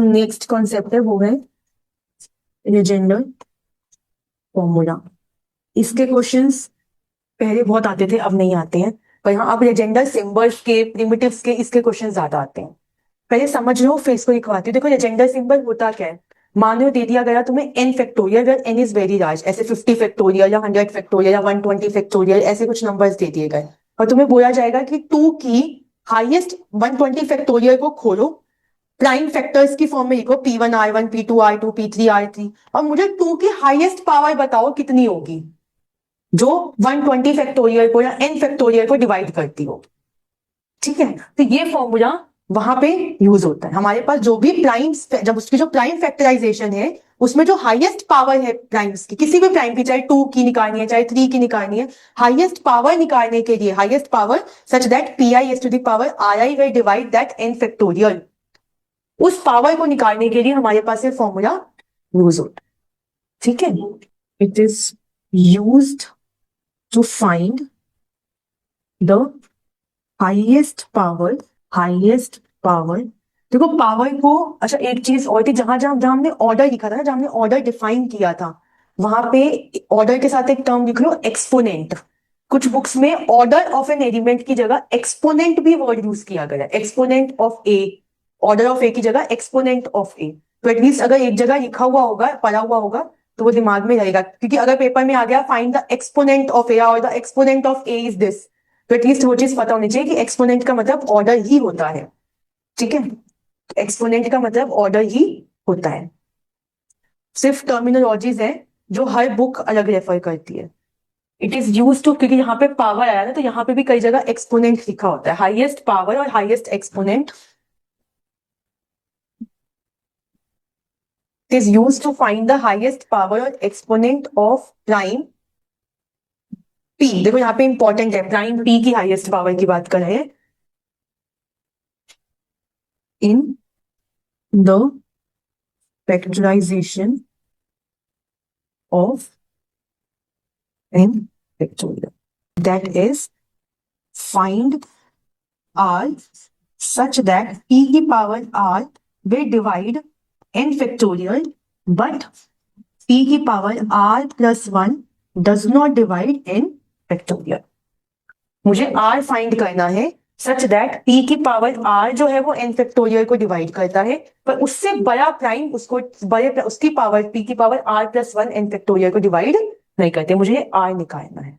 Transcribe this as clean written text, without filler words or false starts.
Next concept है वो है लेजेंडर फॉर्मूला। इसके क्वेश्चंस पहले बहुत आते थे, अब नहीं आते हैं, पर हाँ अब लेजेंडर सिंबल्स के, प्रिमिटिव्स के, इसके क्वेश्चन ज्यादा आते हैं। पहले समझ लो फिर इसको लिखवाती हूँ। देखो लेजेंडर सिंबल होता क्या है, मान लो दे दिया गया तुम्हें n factorial, where n is very large, ऐसे 50 फैक्टोरियल या 100 फैक्टोरियल या 120 फैक्टोरियल, ऐसे कुछ नंबर्स दे दिए गए और तुम्हें बोला जाएगा कि 2 की हाईएस्ट 120 फैक्टोरियल को खोलो, प्राइम फैक्टर्स की फॉर्म में लिखो P1 R1 P2 R2 P3 R3 और मुझे 2 की हाईएस्ट पावर बताओ कितनी होगी जो 120 फैक्टोरियल को या n फैक्टोरियल को डिवाइड करती हो। ठीक है, तो ये फॉर्मूला वहां पे यूज होता है। हमारे पास जो भी प्राइम्स, जब उसकी जो प्राइम फैक्टराइजेशन है उसमें जो हाईएस्ट पावर है प्राइम्स की, किसी भी प्राइम की, चाहे 2 की निकालनी है चाहे 3 की निकालनी है, हाईएस्ट पावर निकालने के लिए, highest power such that pi is to the power ri will divide that n factorial, उस पावर को निकालने के लिए हमारे पास ये फॉर्मूला यूज होता है। ठीक है, it is used to find the highest power, highest power. देखो पावर को, अच्छा एक चीज और थी, जहां जहां जहां हमने ऑर्डर लिखा था ना, जहां हमने ऑर्डर डिफाइन किया था, वहां पे ऑर्डर के साथ एक टर्म लिख लो एक्सपोनेंट। कुछ बुक्स में ऑर्डर ऑफ एन एलिमेंट की जगह एक्सपोनेंट भी वर्ड यूज किया गया है, exponent of A, order of A की जगह एक्सपोनेंट ऑफ ए। तो एटलीस्ट अगर एक जगह लिखा हुआ होगा, पढ़ा हुआ होगा, तो वो दिमाग में रहेगा, क्योंकि अगर पेपर में आ गया फाइंड द एक्सपोनेंट ऑफ ए और the exponent of A is this, तो एटलीस्ट वो चीज पता होनी चाहिए कि एक्सपोनेंट का मतलब ऑर्डर ही होता है। ठीक है, एक्सपोनेंट का मतलब ऑर्डर ही होता है। सिर्फ टर्मिनोलॉजीज है जो हर बुक अलग रेफर करती है। इट इज यूज टू, क्योंकि यहाँ पे पावर आया ना, तो यहाँ पे भी कई जगह एक्सपोनेंट लिखा होता है, हाईएस्ट पावर और highest exponent. It is use to find the highest power और एक्सपोनेंट ऑफ प्राइम पी। देखो यहाँ पे इंपॉर्टेंट है, प्राइम पी की हाईएस्ट पावर की बात कर रहे हैं। In the factorization of n factorial, that is find r such that p की power r will divide n factorial but p की power r plus 1 does not divide n factorial। मुझे r find करना है such that p की power r जो है वो n factorial को डिवाइड करता है, पर उससे बड़ा प्राइम उसको, बड़े उसकी पावर p की power r plus 1 n factorial को डिवाइड नहीं करते। मुझे r निकालना है।